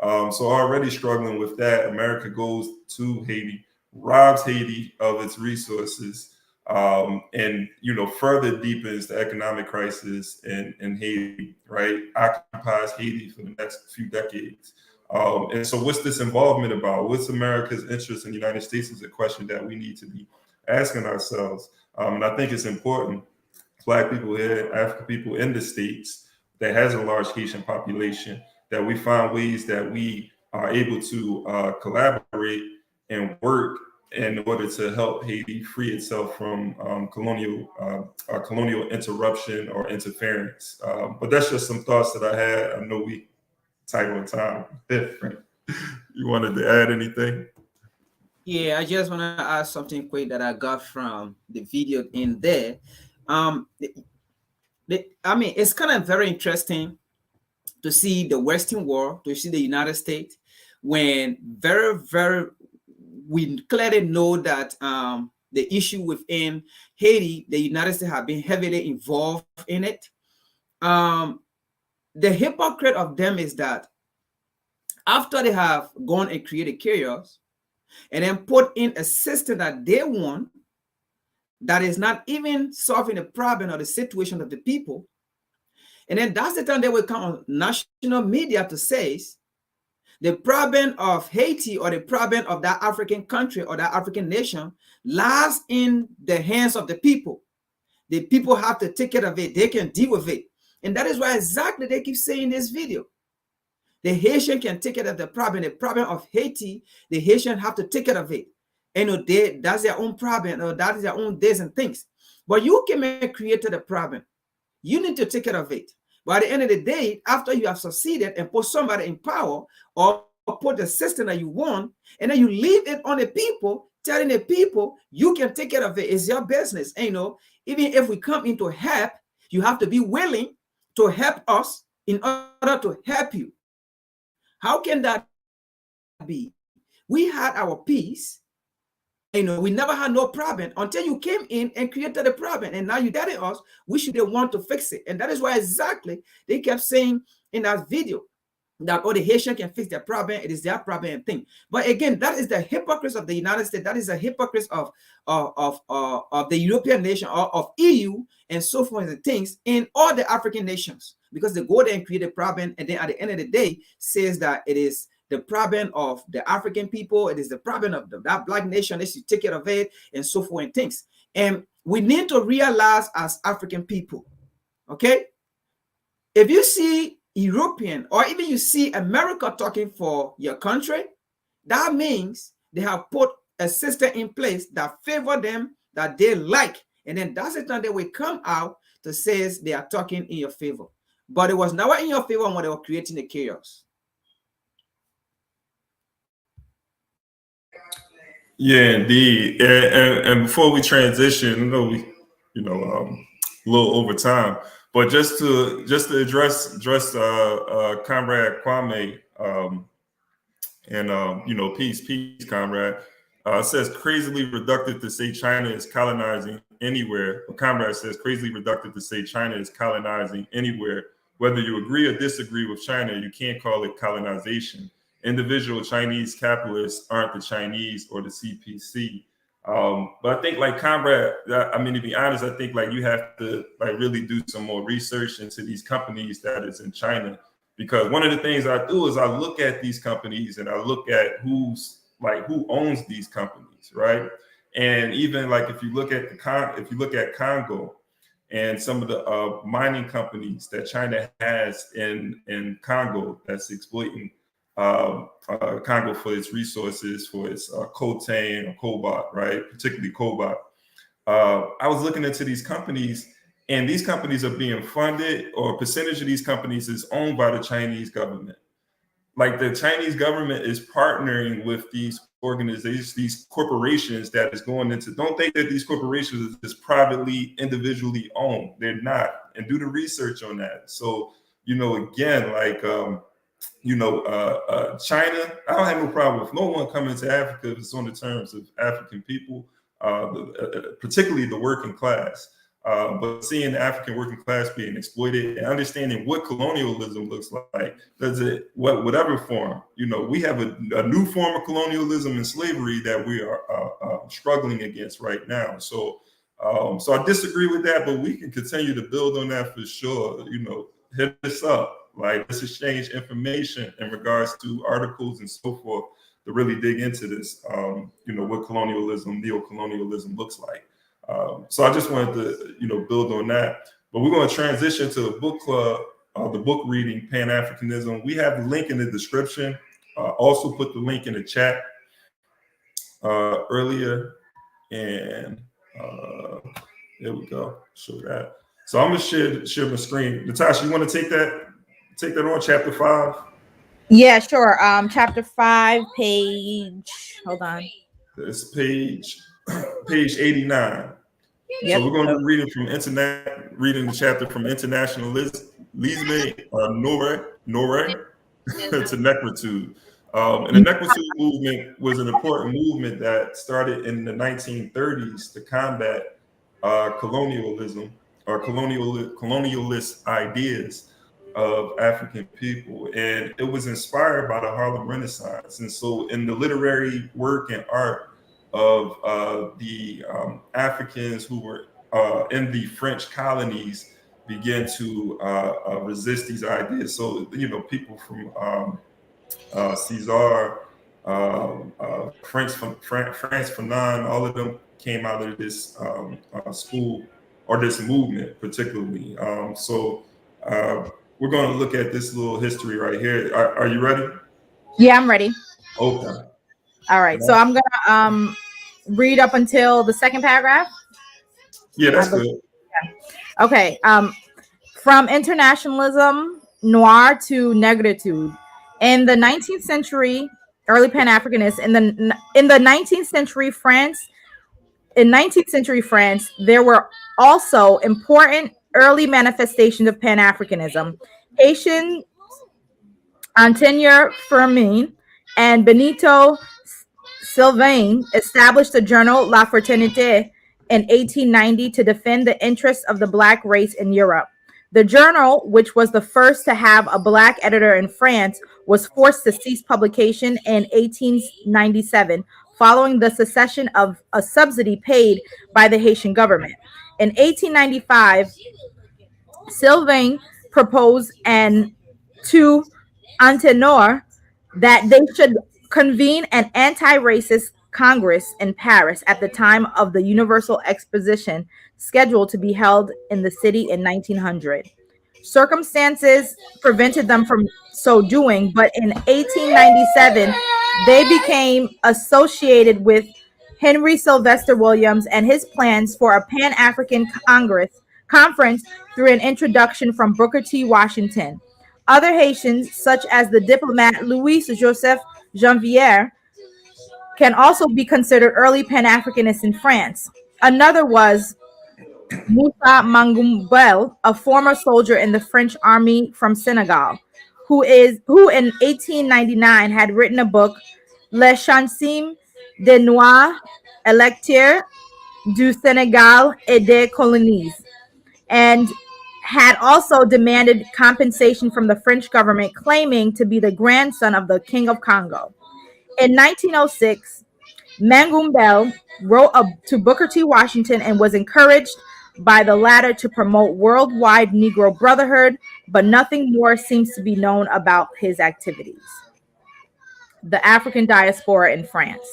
B: So already struggling with that, America goes to Haiti, robs Haiti of its resources, and you know further deepens the economic crisis in Haiti, right? Occupies Haiti for the next few decades. And so what's this involvement about? What's America's interest in the United States is a question that we need to be asking ourselves. And I think it's important, Black people here, African people in the States that has a large Haitian population, that we find ways that we are able to collaborate and work in order to help Haiti free itself from colonial interruption or interference. But that's just some thoughts that I had. I know we tight on time. You wanted to add anything?
C: Yeah, I just want to add something quick that I got from the video in there. I mean, it's kind of very interesting to see the Western world, to see the United States, when we clearly know that the issue within Haiti, the United States have been heavily involved in it. The hypocrite of them is that after they have gone and created chaos and then put in a system that they want, that is not even solving the problem or the situation of the people, and then that's the time they will come on national media to say the problem of Haiti or the problem of that African country or that African nation lies in the hands of the people. The people have to take care of it. They can deal with it. And that is why exactly they keep saying in this video. The Haitian can take care of the problem of Haiti. The Haitian have to take care of it. And that's their own problem, or that is their own days and things. But you came and created a problem. You need to take care of it. But at the end of the day, after you have succeeded and put somebody in power or put the system that you want, and then you leave it on the people, telling the people you can take care of it. It's your business. And, even if we come in to help, you have to be willing to help us in order to help you. How can that be? We had our peace. We never had no problem until you came in and created a problem. And now you're telling us we should want to fix it. And that is why exactly they kept saying in that video that the Haitian can fix their problem. It is their problem and thing. But again, that is the hypocrisy of the United States. That is the hypocrisy of the European nation, or of EU and so forth and things in all the African nations, because they go there and create a problem. And then at the end of the day says that it is the problem of the African people. It is the problem of that black nation. They should take care of it and so forth and things. And we need to realize as African people, okay, if you see European or even you see America talking for your country, that means they have put a system in place that favor them, that they like. And then that's the time they will come out to say they are talking in your favor. But it was never in your favor when they were creating the chaos.
B: Yeah, indeed. And before we transition, a little over time, but just to address Comrade Kwame, and peace, Comrade. Says crazily reductive to say China is colonizing anywhere. Comrade says crazily reductive to say China is colonizing anywhere. Whether you agree or disagree with China, you can't call it colonization. Individual Chinese capitalists aren't the Chinese or the CPC. But I think, like Comrade, to be honest, I think you have to really do some more research into these companies that is in China, because one of the things I do is I look at these companies and I look at who owns these companies, right? And even if you look at Congo and some of the mining companies that China has in Congo that's exploiting Congo for its resources, for its coltan or cobalt, right? Particularly cobalt. I was looking into these companies, and these companies are being funded, or a percentage of these companies is owned by the Chinese government. The Chinese government is partnering with these organizations, these corporations that is going into. Don't think that these corporations are just privately, individually owned. They're not, and do the research on that. So, again, China, I don't have no problem with no one coming to Africa if it's on the terms of African people, particularly the working class. But seeing the African working class being exploited and understanding what colonialism looks like, whatever form, we have a new form of colonialism and slavery that we are struggling against right now. So I disagree with that, but we can continue to build on that for sure. Hit us up. Let's exchange information in regards to articles and so forth to really dig into this, what colonialism, neo-colonialism looks like. So I just wanted to, build on that. But we're going to transition to the book club, the book reading, Pan-Africanism. We have the link in the description. Also put the link in the chat earlier. And there we go. Show that. So I'm going to share my screen. Natasha, you want to take that on, chapter 5?
A: Yeah, sure. Chapter 5, hold on.
B: It's page 89.
A: Yep.
B: So we're going to be reading the chapter from Internationalism, Nore to Negritude. And the Negritude movement was an important movement that started in the 1930s to combat colonialism or colonialist ideas of African people. And it was inspired by the Harlem Renaissance. And so in the literary work and art of the Africans who were in the French colonies began to resist these ideas. So, people from Cesar, France Fanon, all of them came out of this school or this movement particularly. So we're going to look at this little history right here. Are you ready?
A: Yeah, I'm ready.
B: Okay.
A: All right. So I'm gonna read up until the second paragraph.
B: Yeah, that's good.
A: Yeah. Okay. From internationalism noir to negritude. In the 19th century, early Pan-Africanists in the 19th century France. In 19th century France, there were also important early manifestations of Pan-Africanism. Haitian Antenier Firmin and Benito Sylvain established the journal La Fraternité in 1890 to defend the interests of the Black race in Europe. The journal, which was the first to have a Black editor in France, was forced to cease publication in 1897 following the cessation of a subsidy paid by the Haitian government. In 1895, Sylvain proposed to Antenor that they should convene an anti-racist Congress in Paris at the time of the Universal Exposition scheduled to be held in the city in 1900. Circumstances prevented them from so doing, but in 1897, they became associated with Henry Sylvester Williams and his plans for a Pan-African conference through an introduction from Booker T. Washington. Other Haitians, such as the diplomat Louis Joseph Janvier, can also be considered early Pan-Africanists in France. Another was Moussa Mangumbel, a former soldier in the French army from Senegal, who in 1899 had written a book, Les Chansons des Noirs Électeurs du Sénégal et des Colonies, and had also demanded compensation from the French government, claiming to be the grandson of the King of Congo. In 1906, Mangumbel wrote to Booker T. Washington and was encouraged by the latter to promote worldwide Negro brotherhood, but nothing more seems to be known about his activities. The African diaspora in France.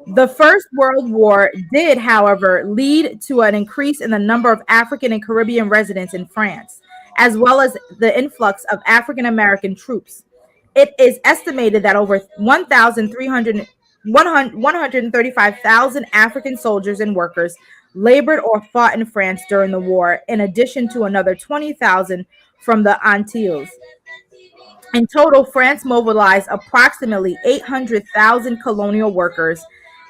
A: The First World War did, however, lead to an increase in the number of African and Caribbean residents in France, as well as the influx of African American troops. It is estimated that over 135,000 African soldiers and workers labored or fought in France during the war, in addition to another 20,000 from the Antilles. In total, France mobilized approximately 800,000 colonial workers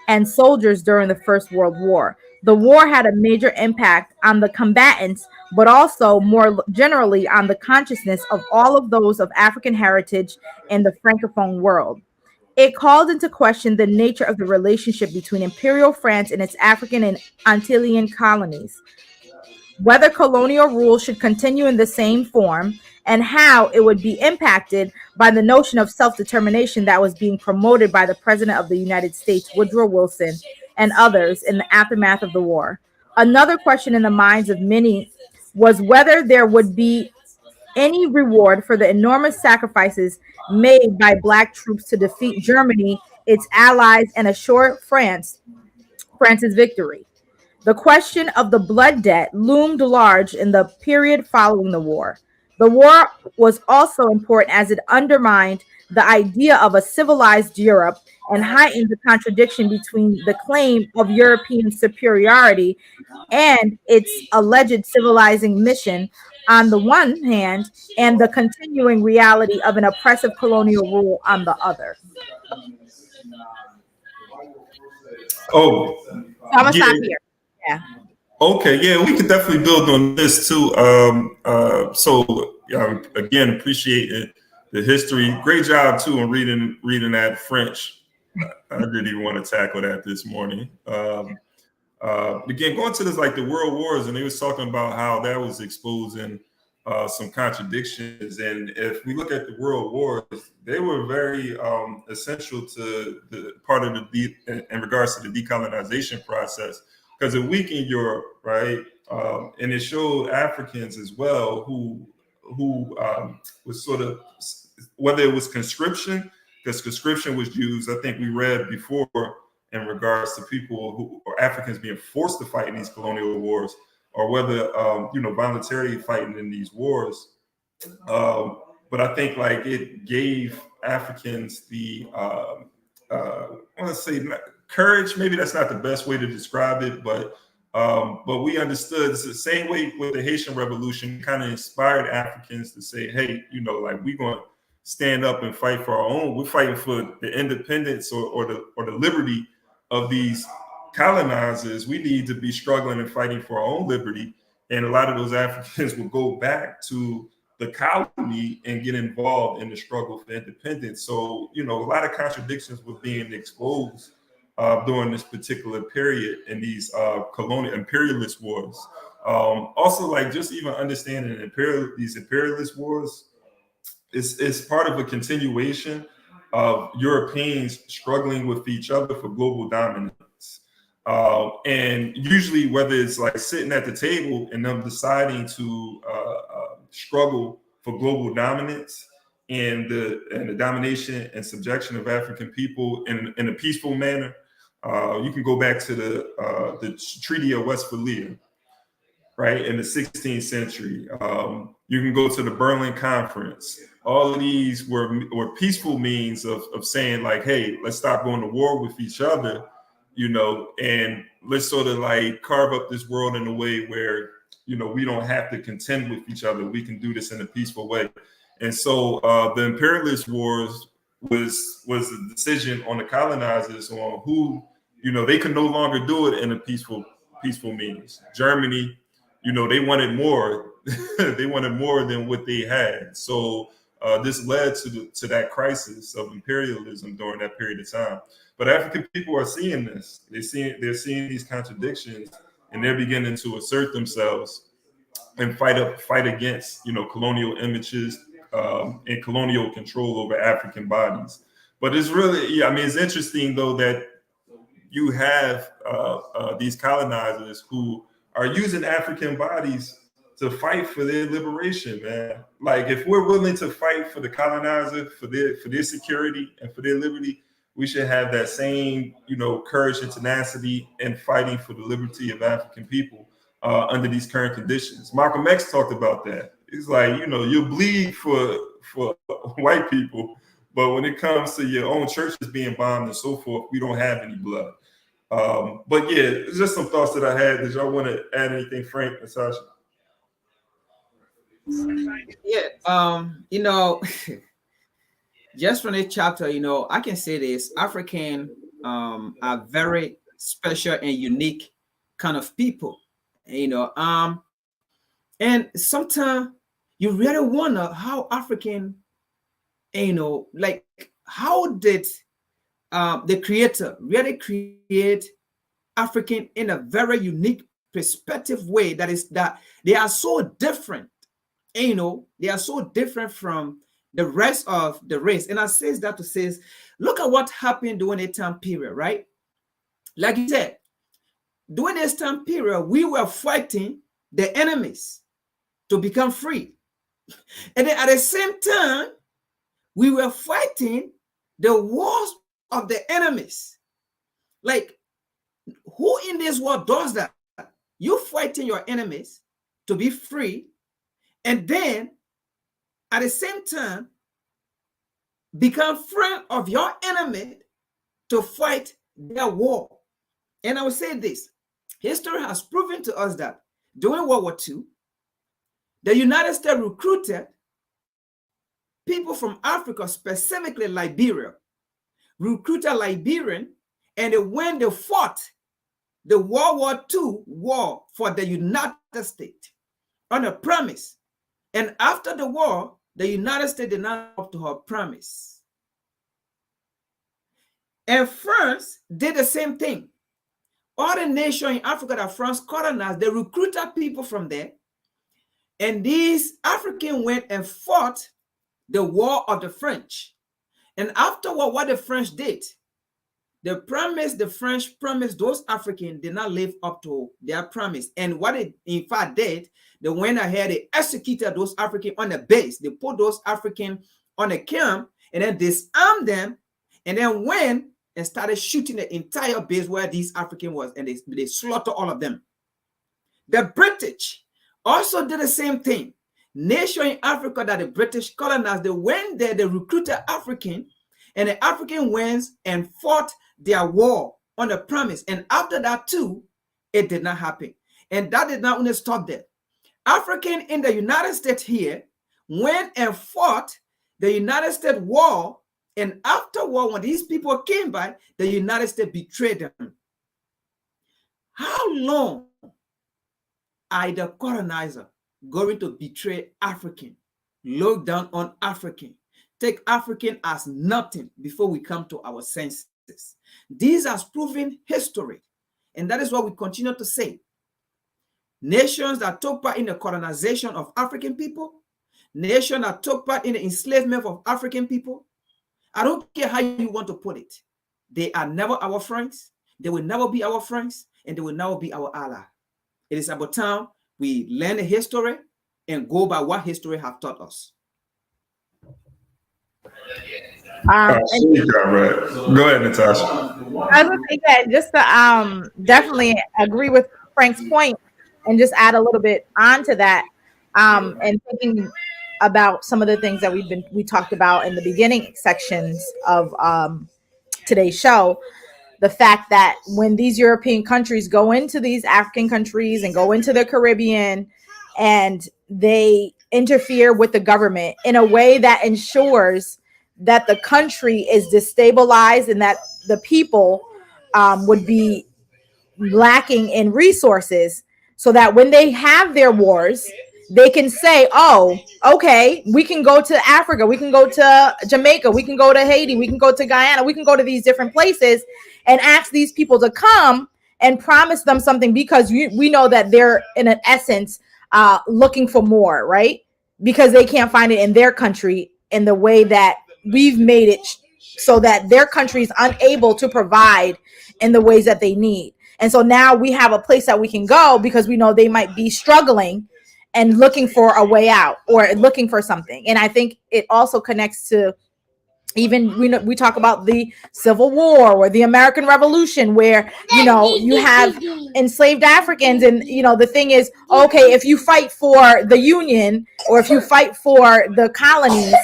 A: and soldiers during the First World War. The war had a major impact on the combatants, but also more generally on the consciousness of all of those of African heritage in the Francophone world. It called into question the nature of the relationship between Imperial France and its African and Antillean colonies, whether colonial rule should continue in the same form, and how it would be impacted by the notion of self-determination that was being promoted by the President of the United States, Woodrow Wilson, and others in the aftermath of the war. Another question in the minds of many was whether there would be any reward for the enormous sacrifices made by Black troops to defeat Germany, its allies, and assure France's victory. The question of the blood debt loomed large in the period following the war. The war was also important as it undermined the idea of a civilized Europe and heightened the contradiction between the claim of European superiority and its alleged civilizing mission on the one hand, and the continuing reality of an oppressive colonial rule on the other.
B: Oh,
A: I'm gonna stop here. Yeah.
B: Okay, yeah, we could definitely build on this too. So again, appreciate it, the history. Great job too in reading that French. I didn't even want to tackle that this morning. Again, going to this like the world wars, and they was talking about how that was exposing some contradictions. And if we look at the world wars, they were very essential to the part of in regards to the decolonization process, because it weakened Europe, right? And it showed Africans as well who was sort of, whether it was conscription, because conscription was used, I think we read before, in regards to people who are Africans being forced to fight in these colonial wars, or whether voluntarily fighting in these wars. But I think like it gave Africans the I want to say courage. Maybe that's not the best way to describe it, but we understood it's the same way with the Haitian Revolution. Kind of inspired Africans to say, hey, like we're going to stand up and fight for our own. We're fighting for the independence or the liberty of these colonizers. We need to be struggling and fighting for our own liberty. And a lot of those Africans will go back to the colony and get involved in the struggle for independence. So, a lot of contradictions were being exposed during this particular period in these colonial imperialist wars. Also, like just even understanding these imperialist wars is part of a continuation of Europeans struggling with each other for global dominance. And usually whether it's like sitting at the table and them deciding to struggle for global dominance and the domination and subjection of African people in a peaceful manner. You can go back to the Treaty of Westphalia, right, in the 16th century. You can go to the Berlin Conference. All of these were peaceful means of saying like, hey, let's stop going to war with each other, and let's sort of like carve up this world in a way where, we don't have to contend with each other. We can do this in a peaceful way. And so the imperialist wars was a decision on the colonizers on who, they could no longer do it in a peaceful means. Germany, they wanted more. They wanted more than what they had. So this led to that crisis of imperialism during that period of time. But African people are seeing this. They're seeing these contradictions, and they're beginning to assert themselves and fight against colonial images and colonial control over African bodies. But it's really, it's interesting though that you have these colonizers who are using African bodies to fight for their liberation, man. Like if we're willing to fight for the colonizer, for their security and for their liberty, we should have that same, courage and tenacity in fighting for the liberty of African people under these current conditions. Malcolm X talked about that. He's like, you'll bleed for white people, but when it comes to your own churches being bombed and so forth, we don't have any blood. But yeah, it's just some thoughts that I had. Did y'all want to add anything, Frank and Sasha?
C: Yeah, just from this chapter, I can say this: African are very special and unique kind of people, and sometimes you really wonder how African, like how did the Creator really create African in a very unique perspective way, that they are so different. They are so different from the rest of the race. And I says that to say, look at what happened during a time period, right? Like you said, during this time period, we were fighting the enemies to become free. And then at the same time, we were fighting the wars of the enemies. Like, who in this world does that? You fighting your enemies to be free, and then at the same time become friend of your enemy to fight their war. And I will say this: history has proven to us that during World War II, the United States recruited people from Africa, specifically Liberia, recruited Liberian, and when they fought the World War II war for the United States on a premise. And after the war, the United States did not live up to her promise. And France did the same thing. All the nations in Africa that France colonized, they recruited people from there. And these Africans went and fought the war of the French. And afterward, what the French did, the French promised those Africans did not live up to their promise. And what it in fact did, they went ahead, they executed those Africans on the base. They put those Africans on a camp and then disarmed them and then went and started shooting the entire base where these Africans was, and they slaughtered all of them. The British also did the same thing. Nation in Africa that the British colonized, they went there, they recruited African, and the African went and fought their war on the promise. And after that too, it did not happen. And that did not only stop there. African in the United States here went and fought the United States war. And afterward, when these people came by, the United States betrayed them. How long are the colonizer going to betray African, look down on African, take African as nothing before we come to our senses? These are proven history. And that is what we continue to say. Nations that took part in the colonization of African people, nations that took part in the enslavement of African people, I don't care how you want to put it. They are never our friends. They will never be our friends, and they will never be our ally. It is about time we learn the history and go by what history have taught us.
B: Right. Go ahead, Natasha.
A: I would say that just to definitely agree with Frank's point and just add a little bit onto that, and thinking about some of the things that we talked about in the beginning sections of today's show. The fact that when these European countries go into these African countries and go into the Caribbean and they interfere with the government in a way that ensures that the country is destabilized and that the people would be lacking in resources, so that when they have their wars, they can say, oh, okay, we can go to Africa, we can go to Jamaica, we can go to Haiti, we can go to Guyana, we can go to these different places and ask these people to come and promise them something, because we know that they're in an essence looking for more, right? Because they can't find it in their country in the way that we've made it so that their country is unable to provide in the ways that they need. And so now we have a place that we can go because we know they might be struggling and looking for a way out or looking for something. And I think it also connects to even we talk about the Civil War or the American Revolution, where you have enslaved Africans, and the thing is, okay, if you fight for the Union or if you fight for the colonies,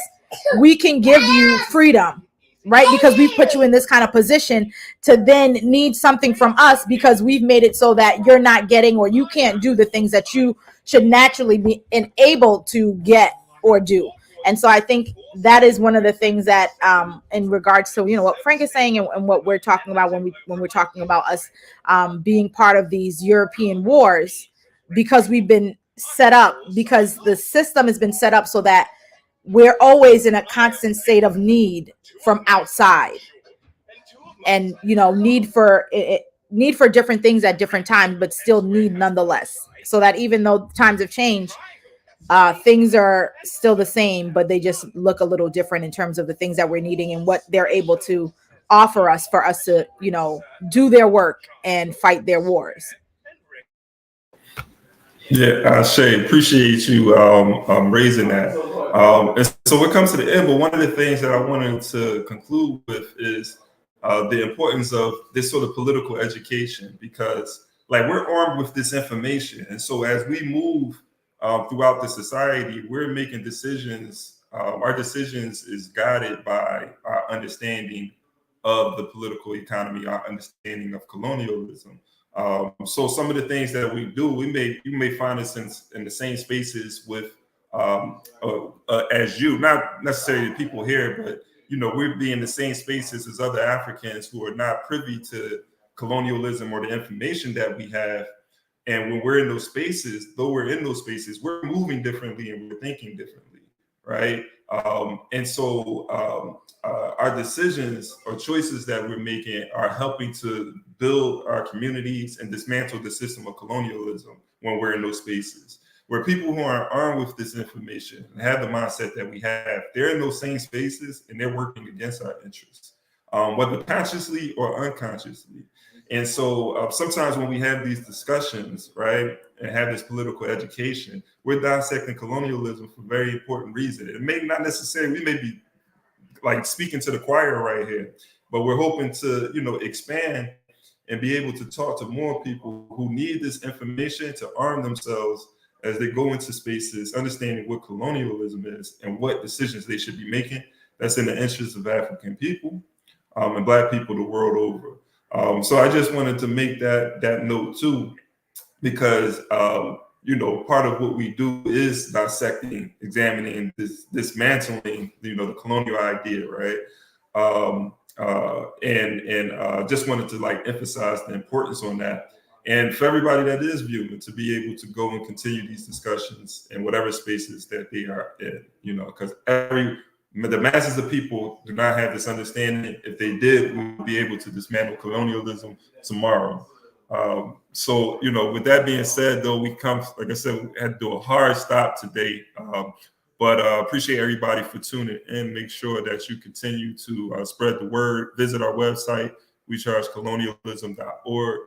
A: we can give you freedom, right? Because we've put you in this kind of position to then need something from us because we've made it so that you're not getting, or you can't do the things that you should naturally be enabled to get or do. And so I think that is one of the things that in regards to what Frank is saying and what we're talking about when we're talking about us being part of these European wars, because we've been set up, because the system has been set up so that we're always in a constant state of need from outside, and need for different things at different times, but still need nonetheless. So that even though times have changed, things are still the same, but they just look a little different in terms of the things that we're needing and what they're able to offer us for us to do their work and fight their wars.
B: Yeah, Shay, appreciate you raising that. And so it comes to the end, but one of the things that I wanted to conclude with is the importance of this sort of political education, because we're armed with this information. And so as we move throughout the society, we're making decisions. Our decisions is guided by our understanding of the political economy, our understanding of colonialism. So some of the things that we do, you may find us in the same spaces with as you, not necessarily the people here, but we'd be in the same spaces as other Africans who are not privy to colonialism or the information that we have. And when we're in those spaces, though we're in those spaces, we're moving differently and we're thinking differently. right? And so our decisions or choices that we're making are helping to build our communities and dismantle the system of colonialism when we're in those spaces. Where people who are armed with this information and have the mindset that we have, they're in those same spaces and they're working against our interests, whether consciously or unconsciously. And so sometimes when we have these discussions, right, and have this political education, we're dissecting colonialism for a very important reason. It may not necessarily, we may be like speaking to the choir right here, but we're hoping to, expand and be able to talk to more people who need this information to arm themselves as they go into spaces, understanding what colonialism is and what decisions they should be making. That's in the interest of African people and Black people the world over. So I just wanted to make that note too, because part of what we do is dissecting, examining, dismantling, the colonial idea, right? And just wanted to emphasize the importance on that. And for everybody that is viewing, to be able to go and continue these discussions in whatever spaces that they are in, because the masses of people do not have this understanding. If they did, we would be able to dismantle colonialism tomorrow. So, with that being said, though, we come, like I said, we had to do a hard stop today. But appreciate everybody for tuning in. Make sure that you continue to spread the word. Visit our website, wechargecolonialism.org.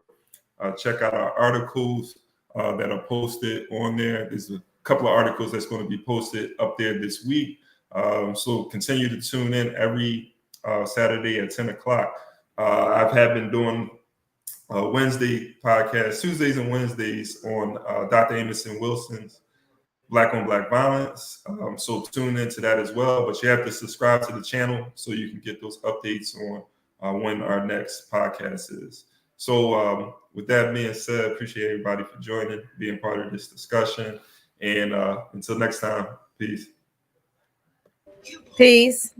B: Check out our articles that are posted on there. There's a couple of articles that's going to be posted up there this week. So continue to tune in every Saturday at 10 o'clock. I've been doing Wednesday podcast, Tuesdays and Wednesdays on Dr. Amerson Wilson's Black on Black Violence. So tune into that as well. But you have to subscribe to the channel so you can get those updates on when our next podcast is. So with that being said, appreciate everybody for joining, being part of this discussion. And until next time, peace.
A: Peace.